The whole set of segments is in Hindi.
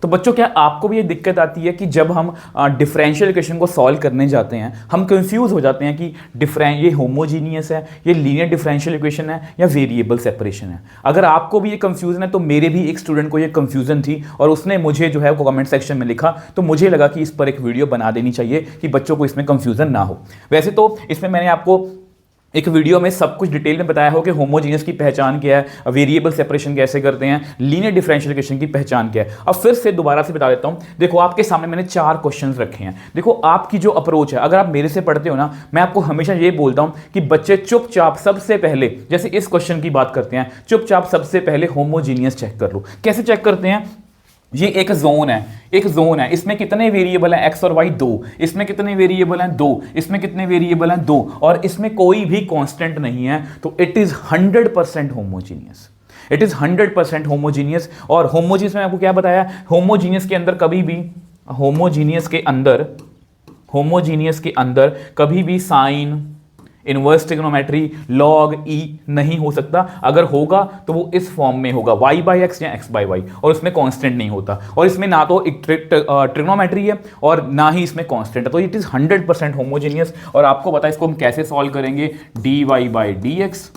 तो बच्चों क्या आपको भी ये दिक्कत आती है कि जब हम डिफरेंशियल इक्वेशन को सॉल्व करने जाते हैं हम कंफ्यूज हो जाते हैं कि ये होमोजीनियस है, ये लीनियर डिफरेंशियल इक्वेशन है या वेरिएबल सेपरेशन है। अगर आपको भी ये कंफ्यूजन है तो मेरे भी एक स्टूडेंट को ये कंफ्यूजन थी और उसने मुझे जो है वो कमेंट सेक्शन में लिखा, तो मुझे लगा कि इस पर एक वीडियो बना देनी चाहिए कि बच्चों को इसमें कंफ्यूजन ना हो। वैसे तो इसमें मैंने आपको एक वीडियो में सब कुछ डिटेल में बताया हो कि होमोजीनियस की पहचान क्या है, वेरिएबल सेपरेशन कैसे करते हैं, लीनियर डिफरेंशियल इक्वेशन की पहचान क्या है। अब फिर से दोबारा से बता देता हूं। देखो आपके सामने मैंने 4 क्वेश्चंस रखे हैं। देखो आपकी जो अप्रोच है, अगर आप मेरे से पढ़ते हो ना, मैं आपको हमेशा ये बोलता हूं कि बच्चे चुपचाप सबसे पहले, जैसे इस क्वेश्चन की बात करते हैं, चुपचाप सबसे पहले होमोजीनियस चेक कर लो। कैसे चेक करते हैं? ये एक जोन है, इसमें कितने वेरिएबल हैं, एक्स और वाई 2, इसमें कितने वेरिएबल हैं 2, इसमें कितने वेरिएबल हैं 2, और इसमें कोई भी कांस्टेंट नहीं है, तो it is 100% homogeneous. It is 100% homogeneous. और होमोजीनियस में आपको क्या बताया, होमोजीनियस के अंदर कभी भी, होमोजीनियस के अंदर कभी भी साइन, इनवर्स ट्रिग्नोमेट्री, लॉग ई नहीं हो सकता। अगर होगा तो वो इस फॉर्म में होगा, y बाई एक्स या x बाई वाई, और उसमें कांस्टेंट नहीं होता। और इसमें ना तो ट्रिग्नोमेट्री है और ना ही इसमें कांस्टेंट है, तो इट इज 100% होमोजीनियस। और आपको पता है इसको हम कैसे सॉल्व करेंगे, d y by D x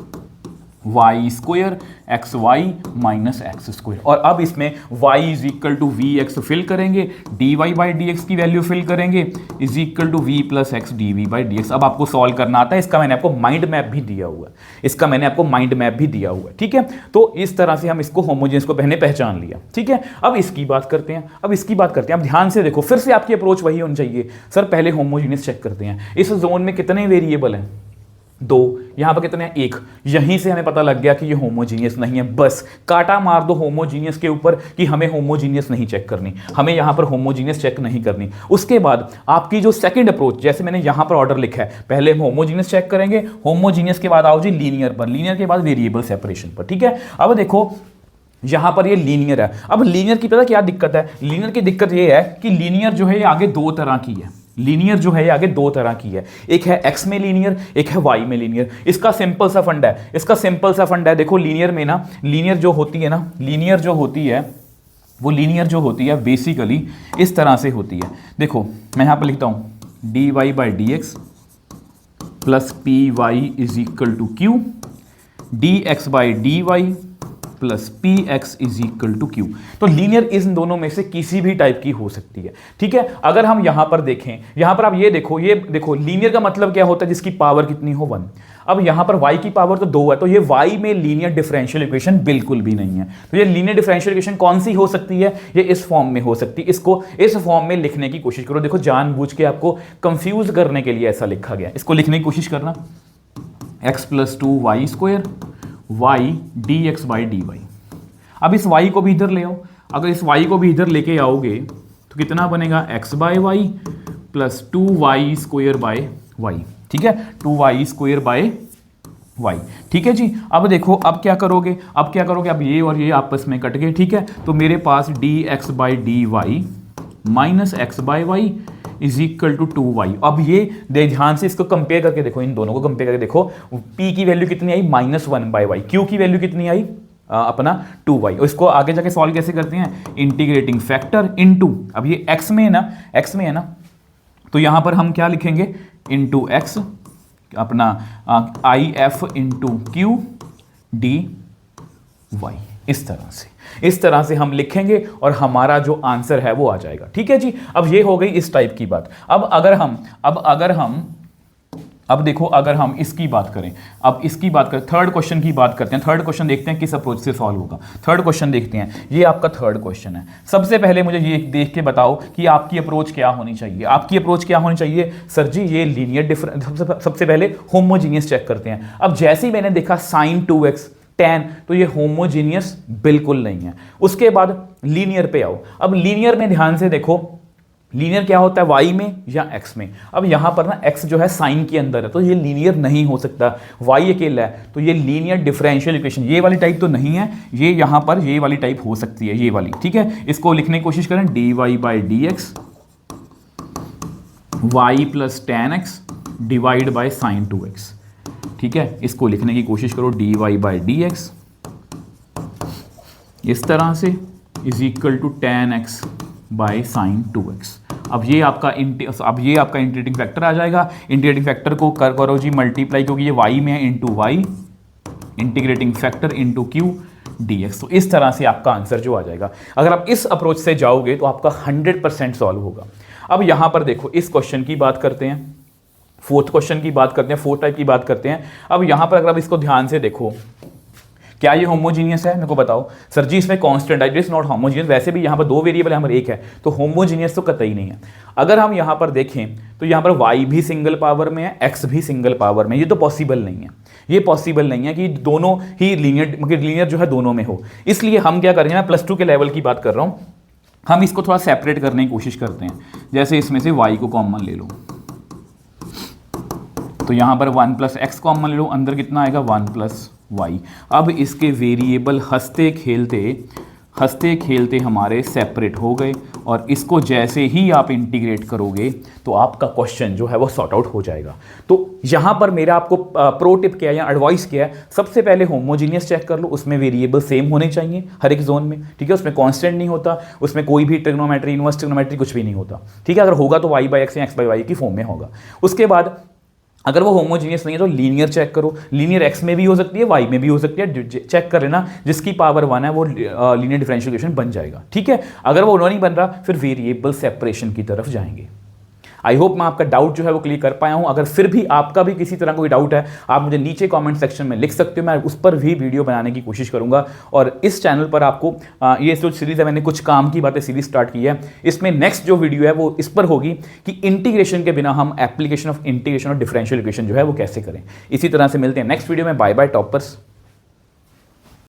y square x y minus x square. और अब इसमें y is equal to v x fill करेंगे, d y by D x की वैल्यू फिल करेंगे, is equal to v plus x d v by D x. अब आपको सॉल्व करना आता है, इसका मैंने आपको माइंड मैप भी दिया हुआ है, ठीक है। तो इस तरह से हम इसको होमोजेनियस को पहले पहचान लिया, ठीक है। अब इसकी बात करते हैं, अब ध्यान से देखो, फिर से आपकी अप्रोच वही होनी चाहिए। सर पहले होमोजेनियस चेक करते हैं, इस जोन में कितने वेरिएबल हैं, 2, यहां पर कितने हैं, 1। यहीं से हमें पता लग गया कि ये होमोजीनियस नहीं है। बस काटा मार दो होमोजीनियस के ऊपर कि हमें होमोजीनियस नहीं चेक करनी, हमें यहां पर होमोजीनियस चेक नहीं करनी। उसके बाद आपकी जो सेकंड अप्रोच, जैसे मैंने यहां पर ऑर्डर लिखा है, पहले होमोजीनियस चेक करेंगे, होमोजीनियस के बाद आओ जी लीनियर पर, लीनियर के बाद वेरिएबल सेपरेशन पर, ठीक है। अब देखो यहां पर ये लीनियर है। अब लीनियर की पता क्या दिक्कत है, लीनियर की दिक्कत ये है कि लीनियर जो है ये आगे 2 तरह की है, लीनियर जो है ये आगे 2 तरह की है, एक है x में लीनियर, एक है y में लीनियर। इसका सिंपल सा फंडा है, देखो लीनियर में ना, लीनियर जो होती है बेसिकली इस तरह से होती है। देखो मैं यहां पर लिखता हूं dy by D X plus P Y is equal to Q, D x by D Y plus P X is equal to Q. तो लीनियर इन दोनों में से किसी भी टाइप की हो सकती है, ठीक है। अगर हम यहां पर देखें, यहां पर आप ये देखो लीनियर का मतलब क्या होता है, जिसकी पावर कितनी हो 1। अब यहां पर y की पावर तो 2 है, तो ये y में लीनियर डिफरेंशियल इक्वेशन बिल्कुल भी नहीं है। तो ये लीनियर डिफरेंशियल इक्वेशन कौन सी हो सकती है, ये इस फॉर्म में हो सकती है। इसको इस फॉर्म में लिखने की कोशिश करो। देखो जानबूझ के आपको कंफ्यूज करने के लिए ऐसा लिखा गया, इसको लिखने की कोशिश करना, x plus 2 Y square y D x by D Y. अब इस y को भी इधर ले आओ, अगर इस y को भी इधर लेके आओगे तो कितना बनेगा, x by Y plus 2y square by Y, ठीक है, 2y स्क्वायर बाय वाई, ठीक है जी। अब देखो अब क्या करोगे, अब ये और ये आपस में कट गए, ठीक है। तो मेरे पास d x by D y minus x by y is equal to 2y। अब ये ध्यान से इसको कंपेयर करके देखो, इन दोनों को कंपेयर करके देखो, p की वैल्यू कितनी आई, -1 बाय वाई, q की वैल्यू कितनी आई अपना 2y। और इसको आगे जाके सॉल्व कैसे करते हैं, इंटीग्रेटिंग फैक्टर इनटू, अब ये x में है ना, तो यहां पर हम क्या लिखेंगे, इनटू x अपना I F into Q D Y. इस तरह से हम लिखेंगे और हमारा जो आंसर है वो आ जाएगा, ठीक है जी। अब ये हो गई इस टाइप की बात। अगर हम इसकी बात करें, थर्ड क्वेश्चन की बात करते हैं। थर्ड क्वेश्चन देखते हैं किस अप्रोच से सॉल्व होगा। थर्ड क्वेश्चन देखते हैं, ये आपका थर्ड क्वेश्चन है। सबसे पहले मुझे ये देख के बताओ कि आपकी अप्रोच क्या होनी चाहिए। सर जी ये लीनियर डिफरेंस, सबसे पहले होमोजीनियस चेक करते हैं। अब जैसे ही मैंने देखा sin 2x tan, तो ये होमोजीनियस बिल्कुल नहीं है। उसके बाद लीनियर पे आओ। अब लीनियर में ध्यान से देखो, लीनियर क्या होता है, y में या x में। अब यहां पर ना x जो है साइन के अंदर है, तो ये लीनियर नहीं हो सकता। y अकेला है, तो ये लीनियर डिफरेंशियल इक्वेशन, ये वाली टाइप तो नहीं है, ये यहां पर ये वाली टाइप हो सकती है, ये वाली, ठीक है। इसको लिखने की कोशिश करें, dy by D x Y plus ten X divide by sine 2x, ठीक है। इसको लिखने की कोशिश करो, dy बाई डी एक्स इस तरह से is equal to tan x by sine 2x। अब ये आपका इंटीग्रेटिंग फैक्टर आ जाएगा। इंटीग्रेटिंग फैक्टर को करो जी मल्टीप्लाई, क्योंकि ये y में है, into Y integrating factor into Q dx। तो इस तरह से आपका आंसर जो आ जाएगा, अगर आप इस अप्रोच से जाओगे तो आपका 100% सॉल्व होगा। अब यहाँ पर देखो, इस क्वेश्चन की बात करते हैं, फोर्थ क्वेश्चन की बात करते हैं, फोर्थ टाइप की बात करते हैं। अब यहाँ पर अगर आप इसको ध्यान से देखो, क्या ये होमोजीनियस है? मेरे को बताओ सर जी, इसमें कांस्टेंट है, इट इज नॉट होमोजीनियस। वैसे भी यहाँ पर 2 वेरिएबल, यहाँ पर 1 है, तो होमोजीनियस तो कतई नहीं है। अगर हम यहाँ पर देखें तो यहाँ पर y भी सिंगल पावर में है, x भी सिंगल पावर में, ये तो पॉसिबल नहीं है। ये पॉसिबल नहीं है कि दोनों ही लीनियर जो है दोनों में हो। इसलिए हम क्या करेंगे, मैं +2 के लेवल की बात कर रहा हूँ, हम इसको थोड़ा सेपरेट करने की कोशिश करते हैं। जैसे इसमें से y को कॉमन ले लो, तो यहाँ पर 1 + x कॉमन ले लो, अंदर कितना आएगा 1 + y। अब इसके वेरिएबल हंसते खेलते हमारे सेपरेट हो गए, और इसको जैसे ही आप इंटीग्रेट करोगे तो आपका क्वेश्चन जो है वो सॉर्ट आउट हो जाएगा। तो यहाँ पर मेरा आपको प्रो टिप क्या है या एडवाइस क्या है, सबसे पहले होमोजीनियस चेक कर लो, उसमें वेरिएबल सेम होने चाहिए हर एक जोन में, ठीक है, उसमें कांस्टेंट नहीं होता, उसमें कोई भी ट्रिग्नोमेट्री, इनवर्स ट्रिग्नोमेट्री कुछ भी नहीं होता, ठीक है। अगर होगा तो y/x या x/y की फॉर्म में होगा। उसके बाद अगर वो होमोजीनियस नहीं है तो लीनियर चेक करो, लीनियर x में भी हो सकती है, y में भी हो सकती है, चेक कर लेना, जिसकी पावर 1 है वो लीनियर डिफरेंशियल इक्वेशन बन जाएगा, ठीक है। अगर वो नहीं बन रहा फिर वेरिएबल सेपरेशन की तरफ जाएंगे। आई होप मैं आपका डाउट जो है वो क्लियर कर पाया हूं। अगर फिर भी आपका भी किसी तरह कोई डाउट है, आप मुझे नीचे कमेंट सेक्शन में लिख सकते हो, मैं उस पर भी वीडियो बनाने की कोशिश करूंगा। और इस चैनल पर आपको ये जो सीरीज़ है, मैंने कुछ काम की बातें सीरीज स्टार्ट की है, इसमें नेक्स्ट जो वीडियो है वो इस पर होगी कि इंटीग्रेशन के बिना हम एप्लीकेशन ऑफ इंटीग्रेशन और डिफरेंशियल इक्वेशन जो है वो कैसे करें। इसी तरह से मिलते हैं नेक्स्ट वीडियो में। Bye bye toppers.